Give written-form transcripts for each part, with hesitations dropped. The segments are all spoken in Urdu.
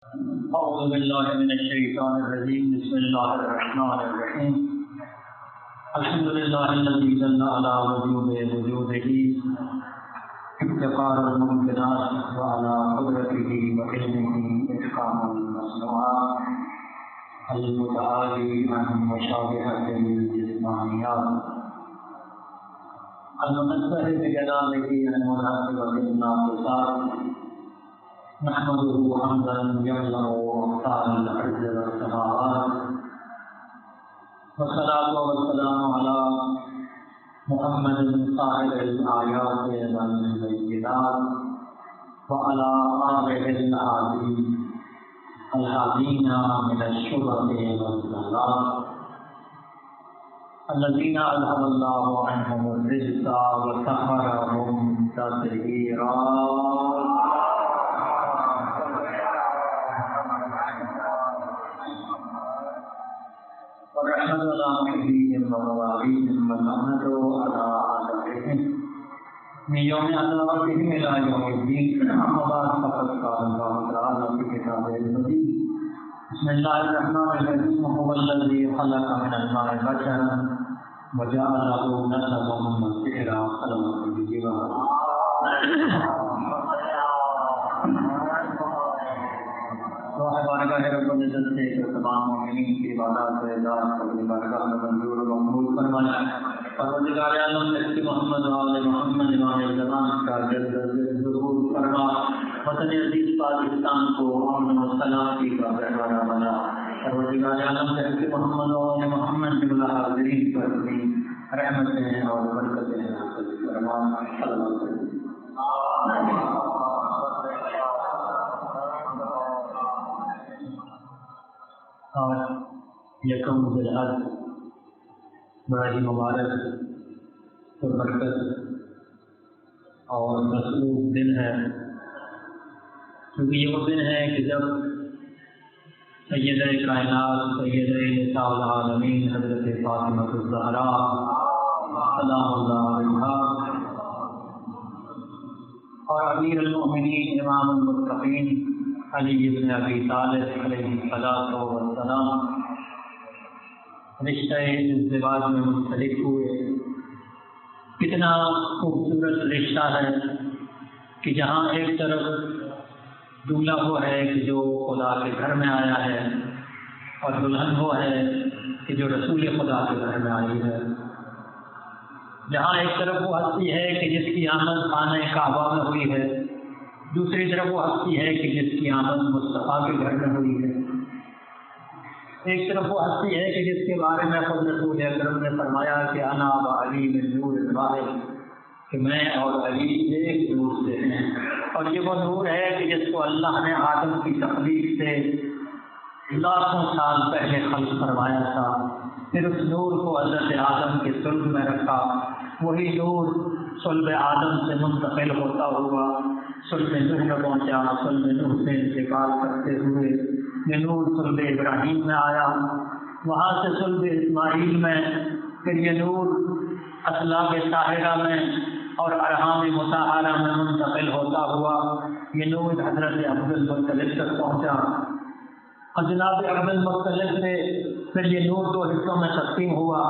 أعوذ بالله من الشيطان الرجيم. بسم الله الرحمن الرحيم. الحمد لله الذي دل على وجوب وجوده ابتكار الممكنات وعلى قدرته وعلمه إتقان المصنوعات المتعالي عن مشابهة الجسمانيات المنزه بجلاله عن مناسبة الناقصات. نحمده حمدا يملأ أقطار الأرض والسماوات، والصلاة والسلام على محمد صاحب الآيات والبينات وعلى آله الهادين من الشبه والضلال الذين أذهب الله عنهم الرجس وسخرهم تسخيرا. ورحمة الله محبهم ومواليهم واللعنة على أعدائهم من يوم عداوتهم إلى يوم الدين. أما بعد فقد قال الله تعالى في كتابه المجيد: بسم الله الرحمن الرحيم. هو الذي خلق من الماء بشرا وجعله نسبا وصهرا خلق به بارگاہ رب العزت سے تمام مومنین کی عبادات و اعزاز اپنی بارگاہ میں منظور و مقبول فرمائے. پروردگار عالم حضرت محمد و آل محمد امام زمان کا جلد ظہور فرما. وطن عزیز پاکستان کو امن و سلامتی کا گہوارہ بنا. پروردگار عالم حضرت محمد و آل محمد جملہ حاضرین پر اپنی رحمتیں اور برکتیں نازل فرما. اللہ اور یکم ذوالحج بڑا ہی مبارک اور برکت اور مصروف دن ہے، کیونکہ یہ وہ دن ہے کہ جب سیدہ کائنات سیدہ نساء العالمین حضرت فاطمہ الزہراء سلام اللہ علیہا اور امیر المؤمنین امام المتقین علی ابن ابی طالب علیہ الصلوۃ والسلام رشتہ ازدواج میں منسلک ہوئے. کتنا خوبصورت رشتہ ہے کہ جہاں ایک طرف دولہا وہ ہے کہ جو خدا کے گھر میں آیا ہے اور دلہن وہ ہے کہ جو رسول خدا کے گھر میں آئی ہے. جہاں ایک طرف وہ ہستی ہے کہ جس کی آمد خانہ کعبہ میں ہوئی ہے، دوسری طرف وہ ہستی ہے کہ جس کی آمد مصطفیٰ کے گھر میں ہوئی ہے. ایک طرف وہ ہستی ہے کہ جس کے بارے میں خود رسول اکرم نے فرمایا کہ انا و علی من نور واحد، کہ میں اور علی ایک نور سے ہیں. اور یہ وہ نور ہے کہ جس کو اللہ نے آدم کی تخلیق سے لاکھوں سال پہلے خلق فرمایا تھا. پھر اس نور کو حضرت آدم کے صلب میں رکھا. وہی نور صلب آدم سے منتقل ہوتا ہوا صلب نوح میں پہنچا. صلب نوح سے انتقال کرتے ہوئے یہ نور صلب ابراہیم میں آیا، وہاں سے صلب اسماعیل میں، پھر یہ نور اسلاف طاہرہ میں اور ارحام مطہرہ میں منتقل ہوتا ہوا یہ نور حضرت عبد المطلب تک پہنچا. اور جناب عبد المطلب سے پھر یہ نور دو حصوں میں تقسیم ہوا.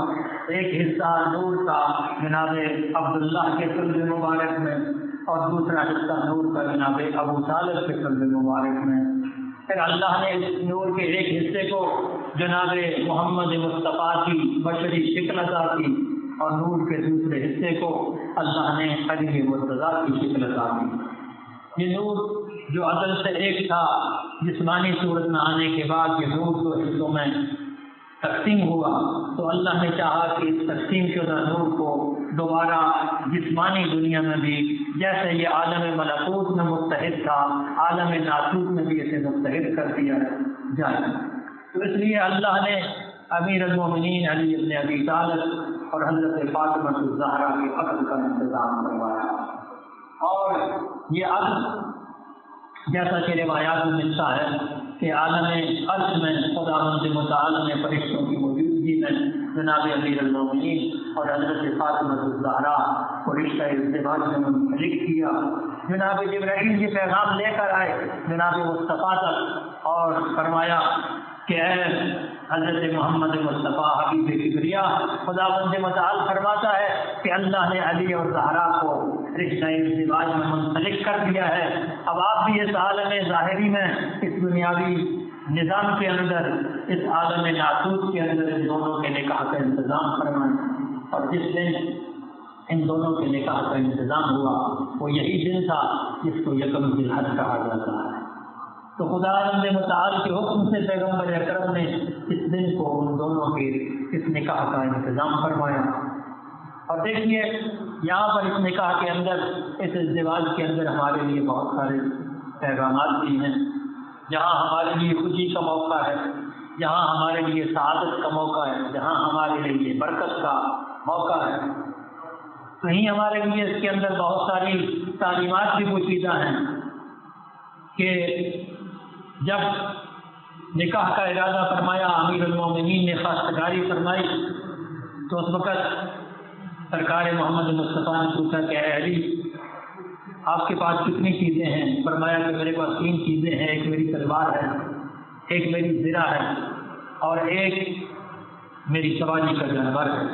ایک حصہ نور کا جناب عبداللہ کے صلب مبارک میں اور دوسرا حصہ نور کا جناب ابو طالب کے صلب مبارک میں. پھر اللہ نے اس نور کے ایک حصے کو جناب محمد مصطفیٰ کی بشری شکل عطا کی اور نور کے دوسرے حصے کو اللہ نے علی مرتضیٰ کی شکل عطا کی. یہ نور جو ازل سے ایک تھا، جسمانی صورت میں آنے کے بعد یہ نور دو حصوں میں تقسیم ہوا، تو اللہ نے چاہا کہ اس تقسیم شدہ نور کو دوبارہ جسمانی دنیا میں بھی جیسے یہ عالم ملکوت میں متحد تھا، عالم ناسوت میں بھی اسے متحد کر دیا جائے. تو اس لیے اللہ نے امیر المومنین علی ابن ابی طالب اور حضرت فاطمہ الزہرا کے عقد کا انتظام کروایا. اور یہ عقد جیسا کہ روایات میں ملتا ہے کہ عالم عرش میں خداوند متعال نے فرشتوں کی موجودگی میں جناب امیر المومنین اور حضرت فاطمہ الزہرا کو رشتہ ازدواج میں منسلک کیا. جناب جبرائیل یہ پیغام لے کر آئے جناب مصطفیٰ تک، اور فرمایا کہ اے حضرت محمد مصطفیٰ حبیب کبریا، خداوند متعال فرماتا ہے کہ اللہ نے علی اور زہرا کو رشتہ ازدواج میں منسلک کر دیا ہے۔ اب آپ بھی اس عالم ظاہری میں، اس دنیاوی نظام کے اندر، اس عالم ناسوت کے اندر ان دونوں کے نکاح کا انتظام فرمائیں، اور جس دن ان دونوں کے نکاح کا انتظام ہوا وہ یہی دن تھا جس کو یکم ذی الحج کہا جاتا ہے۔ تو خدا متعال کے حکم سے پیغمبر اکرم نے اس دن کو ان دونوں کے اس نکاح کا انتظام فرمایا۔ اور دیکھیے یہاں پر اس نکاح کے اندر، اس ازدواج کے اندر ہمارے لیے بہت سارے پیغامات بھی ہیں، جہاں ہمارے لیے خوشی کا موقع ہے، جہاں ہمارے لیے سعادت کا موقع ہے، جہاں ہمارے لیے برکت کا موقع ہے، وہیں ہمارے لیے اس کے اندر بہت ساری تعلیمات بھی پوشیدہ ہیں کہ جب نکاح کا ارادہ فرمایا، امیر المومنین نے خواستگاری فرمائی، تو اس وقت سرکار محمد مصطفیٰ نے پوچھا کہ اے علی آپ کے پاس کتنی چیزیں ہیں؟ فرمایا کہ میرے پاس 3 چیزیں ہیں، ایک میری تلوار ہے، ایک میری زرہ ہے، اور ایک میری سواری کا جانور ہے۔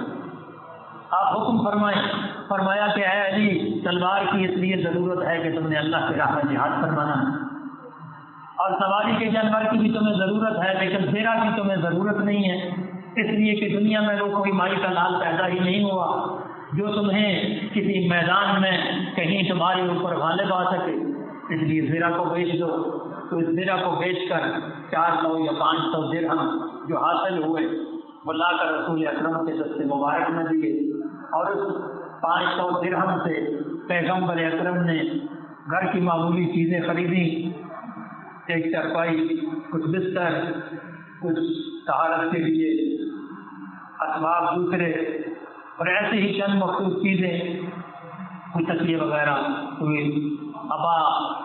آپ حکم فرمائیں۔ فرمایا کہ اے علی تلوار کی اس لیے ضرورت ہے کہ تم نے اللہ کی راہ میں جہاد فرمانا ہے، اور سواری کے جانور کی بھی تمہیں ضرورت ہے، لیکن زرہ کی تمہیں ضرورت نہیں ہے، اس لیے کہ دنیا میں وہ کوئی مائی کا لال پیدا ہی نہیں ہوا جو تمہیں کسی میدان میں کہیں تمہارے اوپر غالب آ سکے، اس لیے زرہ کو بیچ دو۔ تو اس زرہ کو بیچ کر 400 یا 500 درہم جو حاصل ہوئے وہ لا کر رسول اکرم کے دست مبارک میں دیے، اور اس 500 درہم سے پیغمبر اکرم نے گھر کی معمولی چیزیں خریدی، ایک چارپائی، کچھ بستر، کچھ طہارت کے لیے اسباب دوسرے، اور ایسے ہی چند مخصوص چیزیں، کوئی تکیے وغیرہ، کوئی ابا،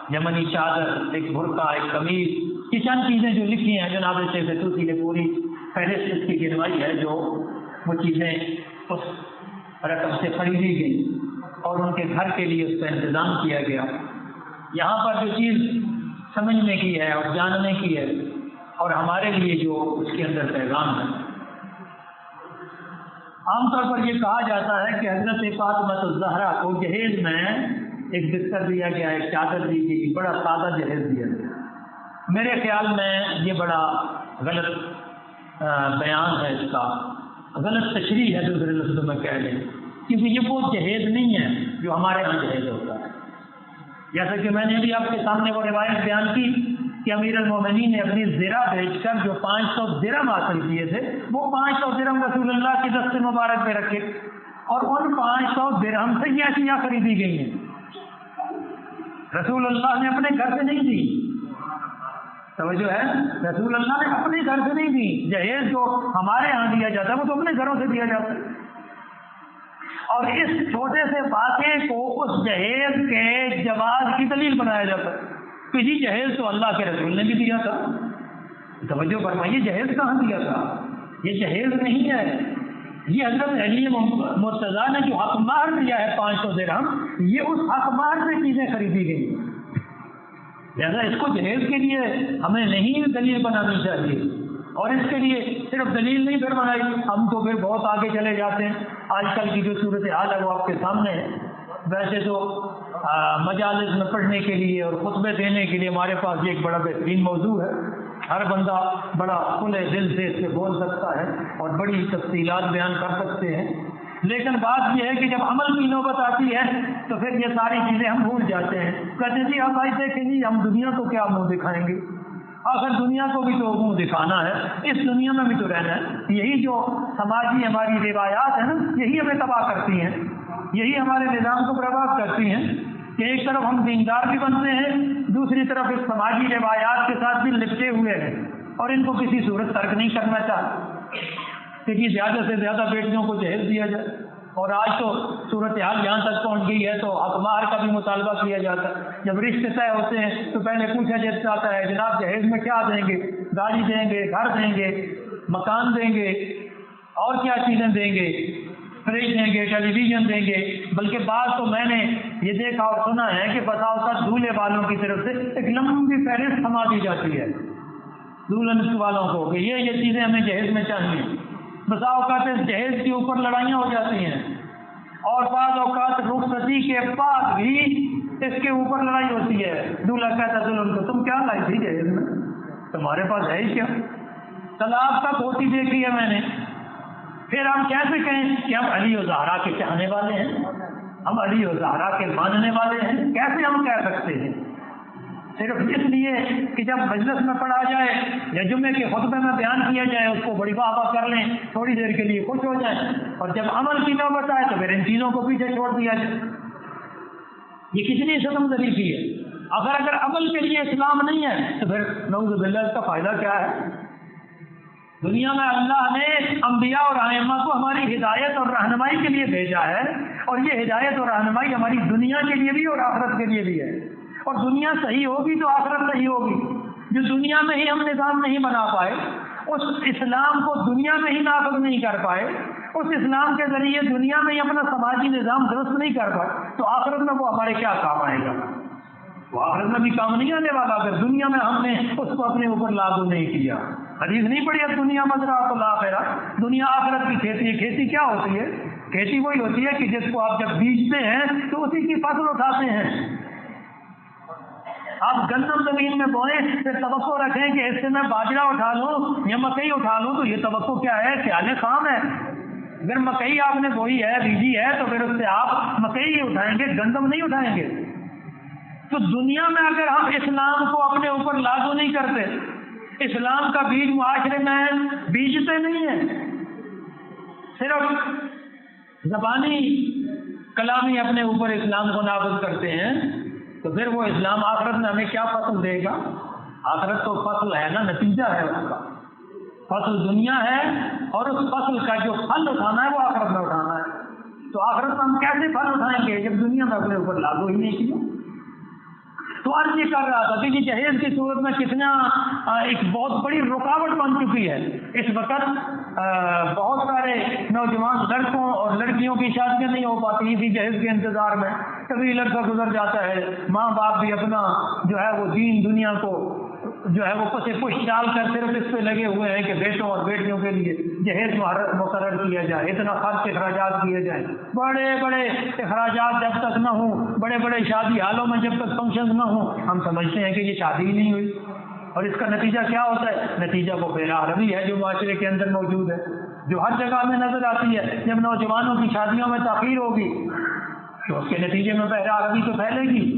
یمنی چادر، ایک برقع، ایک قمیض، یہ چند چیزیں جو لکھی ہیں جناب شیخ طوسی نے پوری فہرست اس کی گنوائی ہے، جو وہ چیزیں اس رقم سے خریدی گئی اور ان کے گھر کے لیے اس کا انتظام کیا گیا۔ یہاں پر جو چیز سمجھنے کی ہے اور جاننے کی ہے اور ہمارے لیے جو اس کے اندر پیغام ہے، عام طور پر یہ کہا جاتا ہے کہ حضرت فاطمہ الزہرا کو جہیز میں ایک بستر دیا گیا، ایک چادر دی گئی، بڑا سادہ جہیز دیا گیا۔ میرے خیال میں یہ بڑا غلط بیان ہے، اس کا غلط تشریح ہے، دوسرے لفظوں میں کہہ لیں، کیونکہ یہ وہ جہیز نہیں ہے جو ہمارے ہاں جہیز ہوتا ہے۔ جیسا کہ میں نے بھی آپ کے سامنے وہ روایت بیان کی کہ امیر المومنین نے اپنی زرہ بیچ کر جو 500 درہم حاصل کیے تھے، وہ 500 درہم رسول اللہ کی دست مبارک میں رکھے، اور ان 500 درہم سے یہ اشیاء خریدی گئی ہیں۔ رسول اللہ نے اپنے گھر سے نہیں دی، توجہ ہے، رسول اللہ نے اپنے گھر سے نہیں دی۔ جہیز جو ہمارے ہاں دیا جاتا ہے وہ تو اپنے گھروں سے دیا جاتا ہے، اور اس چھوٹے سے واقعے کو اس جہیز کے جواز کی دلیل بنایا جاتا ہے کہ جی جہیز تو اللہ کے رسول نے بھی دیا تھا۔ توجہ فرمائیے، جہیز کہاں دیا تھا؟ یہ جہیز نہیں ہے، یہ حضرت علی مرتضیٰ نے جو حق مہر دیا ہے 500 درہم، یہ اس حق مہر سے چیزیں خریدی گئی۔ لہذا اس کو جہیز کے لیے ہمیں نہیں دلیل بنانی چاہیے، اور اس کے لیے صرف دلیل نہیں پھر بنائی، ہم تو پھر بہت آگے چلے جاتے ہیں۔ آج کل کی جو صورتحال ہے وہ آپ کے سامنے ہے۔ ویسے تو مجالس میں پڑھنے کے لیے اور خطبے دینے کے لیے ہمارے پاس یہ ایک بڑا بہترین موضوع ہے، ہر بندہ بڑا کھلے دل سے اس سے بول سکتا ہے اور بڑی تفصیلات بیان کر سکتے ہیں، لیکن بات یہ ہے کہ جب عمل کی نوبت آتی ہے تو پھر یہ ساری چیزیں ہم بھول جاتے ہیں، کہتے ہیں جی آپ آج دیکھیں جی ہم دنیا کو کیا منہ دکھائیں گے، آخر دنیا کو بھی تو منہ دکھانا ہے، اس دنیا میں بھی تو رہنا ہے۔ یہی جو سماجی ہماری روایات ہیں نا، یہی ہمیں تباہ کرتی ہیں، یہی ہمارے نظام کو برباد کرتی ہیں کہ ایک طرف ہم دیندار بھی بنتے ہیں، دوسری طرف اس سماجی روایات کے ساتھ بھی لپٹے ہوئے ہیں اور ان کو کسی صورت ترک نہیں کرنا چاہتے کہ جی زیادہ سے زیادہ بیٹیوں کو جہیز دیا جائے۔ اور آج تو صورتحال یہاں تک پہنچ گئی ہے تو حق مہر کا بھی مطالبہ کیا جاتا ہے۔ جب رشتے طے ہوتے ہیں تو پہلے پوچھا جاتا ہے جناب جہیز میں کیا دیں گے، گاڑی دیں گے، گھر دیں گے، مکان دیں گے، اور کیا چیزیں دیں گے، فریج دیں گے، ٹیلی ویژن دیں گے، بلکہ بعض تو میں نے یہ دیکھا اور سنا ہے کہ بسا اوقات دولہے والوں کی طرف سے ایک لمبی فہرست تھما دی جاتی ہے دلہن والوں کو کہ یہ چیزیں ہمیں جہیز میں چاہیے. بسا اوقات اس جہیز کے اوپر لڑائیاں ہو جاتی ہیں اور بعض اوقات رخصتی کے بعد بھی اس کے اوپر لڑائی ہوتی ہے. دولہا کہتا ہے دلہن کو تم کیا لائی تھی جہیز میں, تمہارے پاس ہے ہی کیا؟ طلاق تک ہوتی دیکھی ہے میں نے. پھر ہم کیسے کہیں کہ ہم علی و زہرا کے چاہنے والے ہیں, ہم علی و زہرا کے ماننے والے ہیں؟ کیسے ہم کہہ سکتے ہیں؟ صرف اس لیے کہ جب مجلس میں پڑھا جائے یا جمعے کے خطبے میں بیان کیا جائے اس کو بڑی واہ واہ کر لیں, تھوڑی دیر کے لیے خوش ہو جائیں, اور جب عمل کی نوبت آئے تو پھر ان چیزوں کو پیچھے چھوڑ دیا جائے. یہ کتنی ستم ظریفی ہے. اگر عمل کے لیے اسلام نہیں ہے تو پھر نعوذ باللہ اس کا فائدہ کیا ہے؟ دنیا میں اللہ نے انبیاء اور ائمہ کو ہماری ہدایت اور رہنمائی کے لیے بھیجا ہے, اور یہ ہدایت اور رہنمائی ہماری دنیا کے لیے بھی اور آخرت کے لیے بھی ہے. اور دنیا صحیح ہوگی تو آخرت صحیح ہوگی. جو دنیا میں ہی ہم نظام نہیں بنا پائے, اس اسلام کو دنیا میں ہی نافذ نہیں کر پائے, اس اسلام کے ذریعے دنیا میں ہی اپنا سماجی نظام درست نہیں کر پائے, تو آخرت میں وہ ہمارے کیا کام آئے گا؟ وہ آخرت میں بھی کام نہیں آنے والا اگر دنیا میں ہم نے اس کو اپنے اوپر لاگو نہیں کیا. حدیث نہیں پڑھی ہے دنیا مزرعۃ الآخرہ, دنیا آخرت کی کھیتی ہے. کھیتی کیا ہوتی ہے؟ کھیتی وہی ہوتی ہے کہ جس کو آپ جب بیجتے ہیں تو اسی کی فصل اٹھاتے ہیں. آپ گندم زمین میں بوئیں پھر توقع رکھیں کہ اس سے میں باجرہ اٹھا لوں یا مکئی اٹھا لوں, تو یہ توقع کیا ہے؟ خیال خام ہے. اگر مکئی آپ نے بوئی ہے, بیجی ہے, تو پھر اس سے آپ مکئی ہی اٹھائیں گے, گندم نہیں اٹھائیں گے. تو دنیا میں اگر ہم اسلام کو اپنے اوپر لاگو نہیں کرتے, اسلام کا بیج معاشرے میں بیجتے نہیں ہیں, صرف زبانی کلامی اپنے اوپر اسلام کو نافذ کرتے ہیں, تو پھر وہ اسلام آخرت میں ہمیں کیا فصل دے گا؟ آخرت تو فصل ہے نا, نتیجہ ہے اس کا. فصل دنیا ہے اور اس فصل کا جو پھل اٹھانا ہے وہ آخرت میں اٹھانا ہے. تو آخرت میں ہم کیسے پھل اٹھائیں گے جب دنیا میں اپنے اوپر لاگو ہی نہیں کیا؟ تو عرض یہ کر رہا تھا کہ جہیز کی صورت میں کتنا ایک بہت بڑی رکاوٹ بن چکی ہے. اس وقت بہت سارے نوجوان لڑکوں اور لڑکیوں کی شادیاں نہیں ہو پاتی اسی جہیز کے انتظار میں. کبھی لڑکا گزر جاتا ہے, ماں باپ بھی اپنا جو ہے وہ دین دنیا کو جو ہے وہ پسے پش ڈال کر صرف اس پہ لگے ہوئے ہیں کہ بیٹوں اور بیٹیوں کے لیے جہیز مقرر کیا جائے, اتنا خرچ اخراجات کیے جائیں, بڑے بڑے اخراجات جب تک نہ ہوں, بڑے بڑے شادی حالوں میں جب تک فنکشن نہ ہوں, ہم سمجھتے ہیں کہ یہ شادی ہی نہیں ہوئی. اور اس کا نتیجہ کیا ہوتا ہے؟ نتیجہ وہ بے روی ہے جو معاشرے کے اندر موجود ہے, جو ہر جگہ میں نظر آتی ہے. جب نوجوانوں کی شادیوں میں تاخیر ہوگی تو اس کے نتیجے میں بے روی تو پھیلے گی.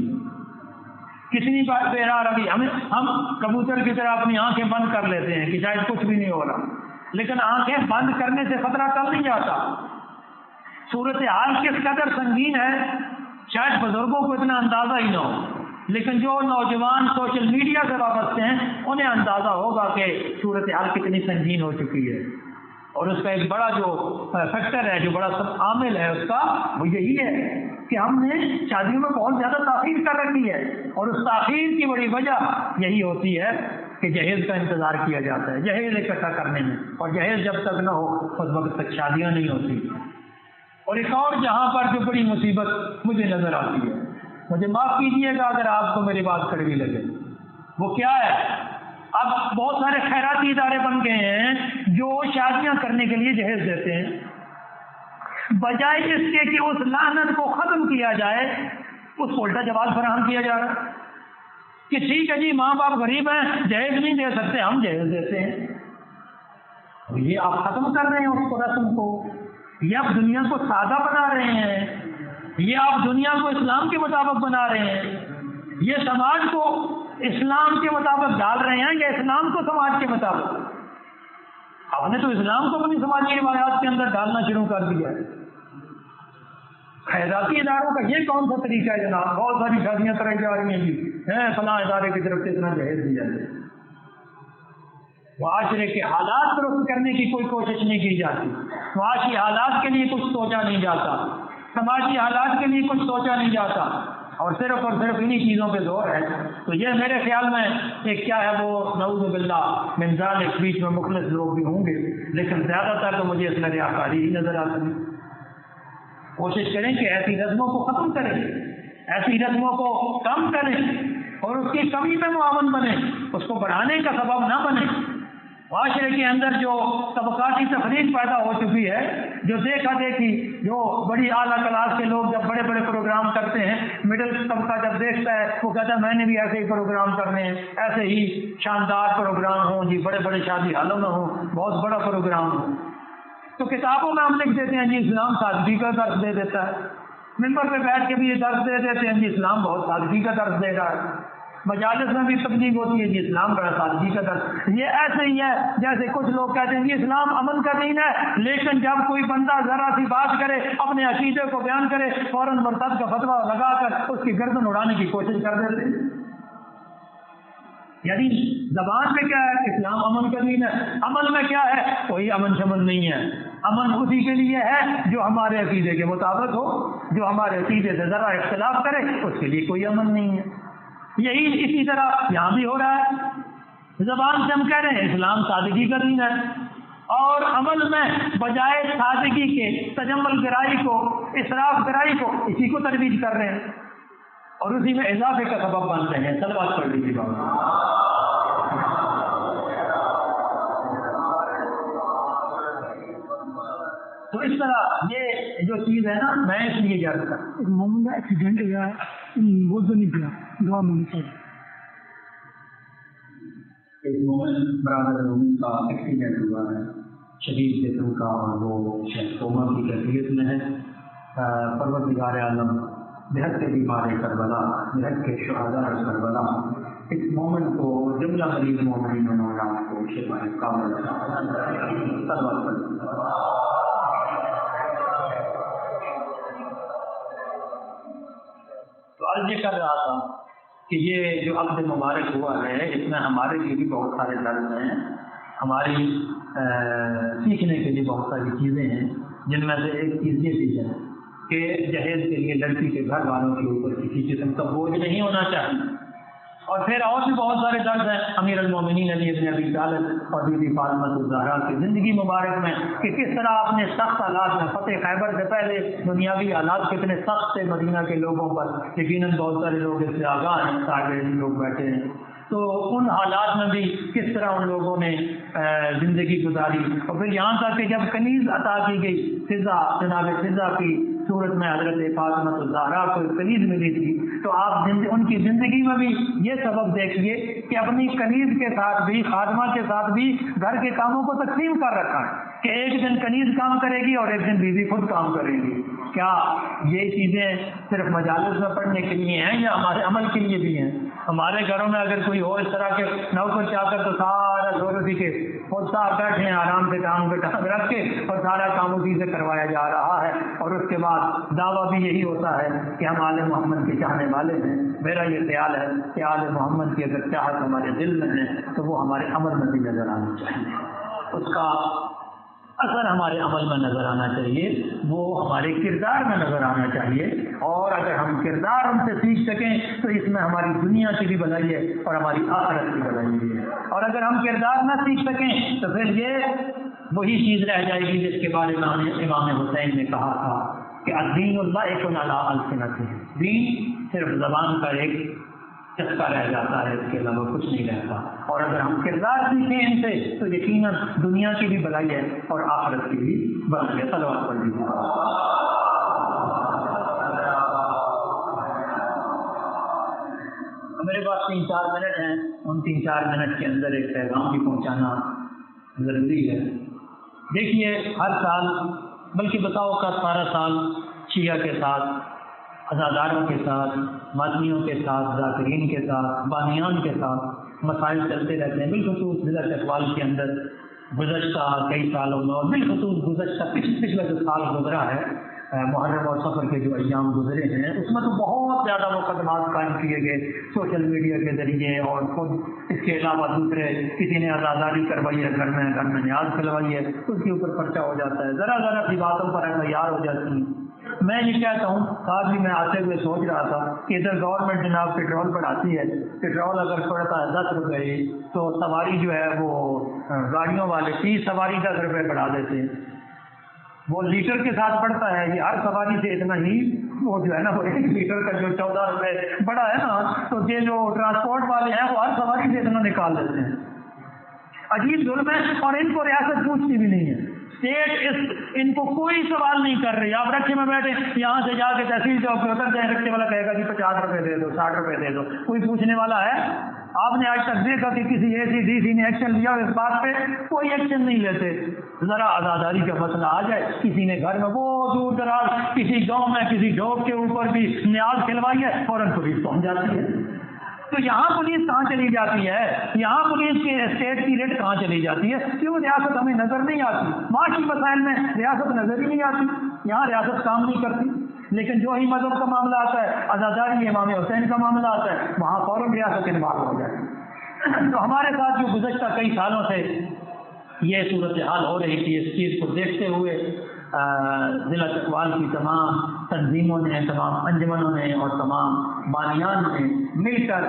کتنی بار بے روی, ہم کبوتر کی طرح اپنی آنکھیں بند کر لیتے ہیں کہ شاید کچھ بھی نہیں ہو رہا, لیکن آنکھیں بند کرنے سے خطرہ کم نہیں جاتا. صورتحال کس قدر سنگین ہے شاید بزرگوں کو اتنا اندازہ ہی نہ ہو, لیکن جو نوجوان سوشل میڈیا سے وابستہ ہیں انہیں اندازہ ہوگا کہ صورتحال کتنی سنگین ہو چکی ہے. اور اس کا ایک بڑا جو فیکٹر ہے, جو بڑا سب عامل ہے اس کا, وہ یہی ہے کہ ہم نے شادیوں میں بہت زیادہ تاخیر کر رکھی ہے, اور اس تاخیر کی بڑی وجہ یہی ہوتی ہے کہ جہیز کا انتظار کیا جاتا ہے, جہیز اکٹھا کرنے میں, اور جہیز جب تک نہ ہو اس وقت تک شادیاں نہیں ہوتی. اور ایک اور جہاں پر جو بڑی مصیبت مجھے نظر آتی ہے, مجھے معاف کیجیے گا اگر آپ کو میری بات کڑوی لگے, وہ کیا ہے؟ اب بہت سارے خیراتی ادارے بن گئے ہیں جو شادیاں کرنے کے لیے جہیز دیتے ہیں, بجائے اس کے کہ اس لعنت کو ختم کیا جائے اس کو الٹا جواب فراہم کیا جا رہا ہے کہ ٹھیک ہے جی ماں باپ غریب ہیں, جہیز نہیں دے سکتے, ہم جہیز دیتے ہیں. یہ آپ ختم کر رہے ہیں اس کو, رسم کو, یہ آپ دنیا کو سادہ بنا رہے ہیں, یہ آپ دنیا کو اسلام کے مطابق بنا رہے ہیں, یہ سماج کو اسلام کے مطابق ڈال رہے ہیں یا اسلام کو سماج کے مطابق. آپ نے تو اسلام کو اپنی سماجی روایات کے اندر ڈالنا شروع کر دیا ہے. خیراتی اداروں کا یہ کون سا طریقہ ہے جناب؟ بہت ساری شادیاں کرائی جا رہی ہیں جی, فلاں ادارے کی طرف سے اتنا جہیز دیا جائے. معاشرے کے حالات درست کرنے کی کوئی کوشش نہیں کی جاتی, معاشی حالات کے لیے کچھ سوچا نہیں جاتا, سماجی حالات کے لیے کچھ سوچا نہیں جاتا, اور صرف انہی چیزوں پہ زور ہے. تو یہ میرے خیال میں ایک کیا ہے وہ نعوذ باللہ من ذالک, بیچ میں مخلص لوگ بھی ہوں گے, لیکن زیادہ تر تو مجھے اس میں ریاکاری ہی نظر آتی ہے. کوشش کریں کہ ایسی رسموں کو ختم کریں, ایسی رسموں کو کم کریں اور اس کی کمی میں معاون بنے، اس کو بڑھانے کا سبب نہ بنے۔ معاشرے کے اندر جو طبقاتی تفریق پیدا ہو چکی ہے، جو دیکھا دیکھی، جو بڑی اعلیٰ کلاس کے لوگ جب بڑے بڑے پروگرام کرتے ہیں، مڈل طبقہ جب دیکھتا ہے وہ کہتا ہے میں نے بھی ایسے ہی پروگرام کرنے ہیں، ایسے ہی شاندار پروگرام ہوں جی، بڑے بڑے شادی حالوں میں ہوں، بہت بڑا پروگرام ہو۔ تو کتابوں میں ہم لکھ دیتے ہیں جی اسلام سادگی کا درس دے دیتا ہے، ممبر پہ بیٹھ کے بھی یہ درس دے دیتے ہیں جی اسلام بہت سادگی کا درس دے رہا ہے، مجالس میں بھی تبلیغ ہوتی ہے جی اسلام بڑا سادگی کا درس۔ یہ ایسے ہی ہے جیسے کچھ لوگ کہتے ہیں جی اسلام امن کا دین ہے، لیکن جب کوئی بندہ ذرا سی بات کرے، اپنے عقیدے کو بیان کرے، فوراً مرتد کا فتویٰ لگا کر اس کی گردن اڑانے کی کوشش کر دیتے ہیں۔ یعنی زبان میں کیا ہے اسلام امن کا دین ہے، عمل میں کیا ہے کوئی امن شمن نہیں ہے۔ امن اسی کے لیے ہے جو ہمارے عقیدے کے مطابق ہو، جو ہمارے عقیدے سے ذرا اختلاف کرے اس کے لیے کوئی امن نہیں ہے۔ یہی اسی طرح یہاں بھی ہو رہا ہے، زبان سے ہم کہہ رہے ہیں اسلام سادگی کا دین ہے، اور عمل میں بجائے سادگی کے تجمل گرائی کو، اسراف گرائی کو، اسی کو ترویج کر رہے ہیں اور اسی میں اضافے کا سبب بن رہے ہیں۔ صلوات پڑھ لیجیے بابا۔ تو اس طرح یہ جو چیز ہے نا، میں اس لیے یاد کرتا ہوں ایک مومن کا ایکسیڈنٹ ہوا ہے، وہ تو نہیں کیا دعا میں چاہیے۔ ایک مومن برادر مومن کا ایکسیڈنٹ ہوا ہے شدید قسم کا، اور وہ کوما کی کیفیت میں ہے۔ پروردگار عالم بہت کے بیمار کربلا، بہت کے شہداء کربلا، اس مومن کو جملہ مریض مومنین و مومنات کو شفا کامل عطا فرمائے۔ تو عرض یہ کر رہا تھا کہ یہ جو عقد مبارک ہوا ہے اس میں ہمارے لیے بھی بہت سارے درس ہیں، ہماری سیکھنے کے لیے بہت ساری چیزیں ہیں، جن میں سے ایک چیز یہ چیز ہے کہ جہیز کے لیے لڑکی کے گھر والوں کے اوپر کسی قسم کا بوجھ نہیں ہونا چاہیے۔ اور پھر اور بھی بہت سارے درس ہیں امیر المومنین علی ابن ابی طالب اور بی بی فاطمہ الزہرا کی زندگی مبارک میں کہ کس طرح اپنے سخت حالات میں، فتح خیبر سے پہلے دنیاوی حالات کتنے سخت تھے مدینہ کے لوگوں پر، یقیناً بہت سارے لوگ اس سے آگاہ ہیں، سارے لوگ بیٹھے ہیں، تو ان حالات میں بھی کس طرح ان لوگوں نے زندگی گزاری، اور پھر یہاں تک کہ جب کنیز عطا کی گئی، فضا، جناب فضا کی صورت میں حضرت فاطمہ الزہرا کو کنیز ملی تھی، تو آپ ان کی زندگی میں بھی یہ سبب دیکھیے کہ اپنی کنیز کے ساتھ بھی، خادمہ کے ساتھ بھی گھر کے کاموں کو تقسیم کر رکھا ہے کہ ایک دن کنیز کام کرے گی اور ایک دن بیوی خود کام کرے گی۔ کیا یہ چیزیں صرف مجالس میں پڑھنے کے لیے ہیں یا ہمارے عمل کے لیے بھی ہیں؟ ہمارے گھروں میں اگر کوئی ہو اس طرح کے نوکر چاکر تو سارا زور اسی کے خود صاحب بیٹھے ہیں آرام سے ٹانگ پہ ٹانگ رکھ کے، اور سارا کام اسی سے کروایا جا رہا ہے، اور اس کے بعد دعویٰ بھی یہی ہوتا ہے کہ ہم آل محمد کے چاہنے والے ہیں۔ میرا یہ خیال ہے کہ آل محمد کی اگر چاہت ہمارے دل میں ہے تو وہ ہمارے عمل میں بھی نظر آنی چاہیے، اس کا اثر ہمارے عمل میں نظر آنا چاہیے، وہ ہمارے کردار میں نظر آنا چاہیے، اور اگر ہم کردار ہم سے سیکھ سکیں تو اس میں ہماری دنیا کی بھی بھلائی ہے اور ہماری آخرت کی بھلائی ہے، اور اگر ہم کردار نہ سیکھ سکیں تو پھر یہ وہی چیز رہ جائے گی جس کے بارے میں امام حسین نے کہا تھا کہ الدین اللہ علی السنتہم، دین صرف زبان کا ایک چسکا رہ جاتا ہے، اس کے علاوہ کچھ نہیں رہتا، اور اگر ہم کردار سیکھیں ان سے تو یقیناً دنیا کی بھی بھلائی ہے اور آخرت کی بھی بھلائی ہے۔ صلوات پڑھ لیجیے۔ میرے پاس 3-4 منٹ ہیں، ان 3-4 منٹ کے اندر ایک پیغام بھی پہنچانا ضروری ہے۔ دیکھیے ہر سال، بلکہ بتاؤ کا سارا سال شیعہ کے ساتھ، عزاداروں کے ساتھ، ماتمیوں کے ساتھ، ذاکرین کے ساتھ، بانیان کے ساتھ مسائل چلتے رہتے ہیں، بالخصوص ضلع اقبال کے اندر گزشتہ کئی سالوں میں، اور بالخصوص گزشتہ پچھلے جو سال گزرا ہے، محرم اور سفر کے جو ایام گزرے ہیں، اس میں تو بہت زیادہ مقدمات قائم کیے گئے سوشل میڈیا کے ذریعے، اور خود اس کے علاوہ دوسرے کسی نے عزاداری کروائی ہے، گھر میں نیاز کھلوائی ہے، اس کے اوپر پرچہ ہو جاتا ہے، ذرا سی باتوں پر تیار ہو جاتی ہیں۔ میں یہ کہتا ہوں، آج بھی میں آتے ہوئے سوچ رہا تھا کہ ادھر گورنمنٹ جناب پیٹرول بڑھاتی ہے، پیٹرول اگر پڑتا ہے 10 روپے تو سواری جو ہے وہ گاڑیوں والے 30 سواری 10 روپے بڑھا دیتے ہیں، وہ لیٹر کے ساتھ پڑتا ہے، یہ ہر سواری سے اتنا ہی وہ جو ہے نا وہ 1 لیٹر کا جو 14 روپے بڑا ہے نا، تو یہ جو ٹرانسپورٹ والے ہیں وہ ہر سواری سے اتنا نکال لیتے ہیں. عجیب ظلم ہے، اور ان کو ریاست پوچھتی بھی نہیں ہے. اسٹیٹ ان کو کوئی سوال نہیں کر رہی. آپ رکشے میں بیٹھے، یہاں سے جا کے تحصیل چوک پہ اتر جائیں، رکشے والا کہے گا جی 50 روپے دے دو، 60 روپے دے دو. کوئی پوچھنے والا ہے؟ آپ نے آج تک دیکھا کہ کسی ACDC نے ایکشن لیا اس بات پہ؟ کوئی ایکشن نہیں لیتے. ذرا آزاداری کا مسئلہ آ جائے، کسی نے گھر میں وہ دور دراز کسی گاؤں میں کسی ڈھوپ کے اوپر بھی نیاز کھلوائی ہے، فوراً پولیس پہنچ جاتی ہے. تو یہاں پولیس کہاں چلی جاتی ہے؟ یہاں پولیس کے اسٹیٹ کی ریٹ کہاں چلی جاتی ہے؟ کیوں ریاست ہمیں نظر نہیں آتی؟ معاشی مسائل میں ریاست نظر ہی نہیں آتی. یہاں ریاست کام نہیں کرتی. لیکن جو ہی مذہب کا معاملہ آتا ہے، آزاداری امام حسین کا معاملہ آتا ہے، وہاں فوراً ریاست انوالو ہو جاتی ہے. تو ہمارے ساتھ جو گزشتہ کئی سالوں سے یہ صورتحال ہو رہی تھی، اس چیز کو دیکھتے ہوئے ضلع چکوال کی تمام تنظیموں نے، تمام انجمنوں نے اور تمام بانیان نے مل کر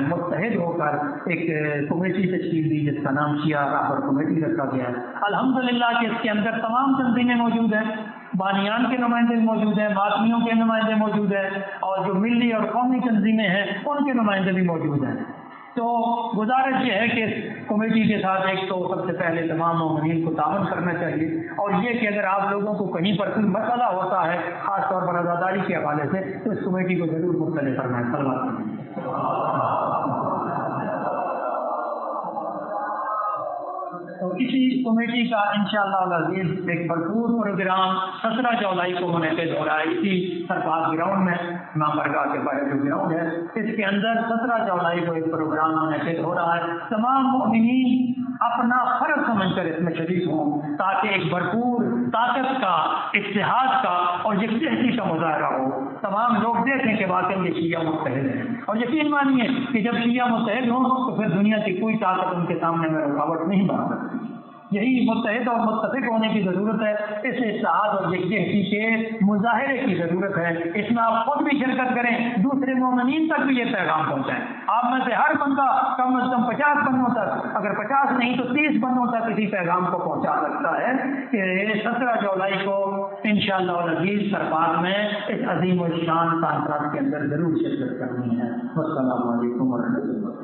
متحد ہو کر ایک کمیٹی تشکیل دی جس کا نام شیعہ راہبر کمیٹی رکھا گیا ہے. الحمدللہ کہ اس کے اندر تمام تنظیمیں موجود ہیں، بانیان کے نمائندے موجود ہیں، ماتمیوں کے نمائندے موجود ہیں، اور جو ملی اور قومی تنظیمیں ہیں ان کے نمائندے بھی موجود ہیں. تو گزارش یہ ہے کہ اس کمیٹی کے ساتھ ایک تو سب سے پہلے تمام مومنین کو تعاون کرنا چاہیے، اور یہ کہ اگر آپ لوگوں کو کہیں پر کوئی مسئلہ ہوتا ہے خاص طور پر آزاداری کے حوالے سے، تو اس کمیٹی کو ضرور مطلع کرنا ہے. تو اسی کمیٹی کا انشاءاللہ العزیز ایک بھرپور پروگرام 17 جولائی کو منعقد ہو رہا ہے اسی سرفراز گراؤنڈ میں، امام برگاہ کے باہر جو گراؤنڈ ہے اس کے اندر 17 جولائی کو ایک پروگرام منعقد ہو رہا ہے. تمام مومنین اپنا فرض سمجھ کر اس میں شریک ہوں تاکہ ایک بھرپور طاقت کا، اتحاد کا اور یکجہتی کا مظاہرہ ہو. تمام لوگ دیکھیں کہ واقعی یہ شیعہ متحد ہیں، اور یقین مانیے کہ جب شیعہ متحد ہوں تو پھر دنیا کی کوئی طاقت ان کے سامنے میں رکاوٹ نہیں بن سکتی. یہی متحد اور متفق ہونے کی ضرورت ہے. اس اتحاد اور یکجہتی کے مظاہرے کی ضرورت ہے. اس میں آپ خود بھی شرکت کریں، دوسرے مومنین تک بھی یہ پیغام پہنچائیں. آپ میں سے ہر بندہ کم از کم 50 بندوں تک، اگر 50 نہیں تو 30 بندوں تک اسی پیغام کو پہنچا سکتا ہے کہ 17 جولائی کو انشاءاللہ العزیز سرفراز میں اس عظیم الشان کانفرنس کے اندر ضرور شرکت کرنی ہے. السلام علیکم ورحمۃ اللہ.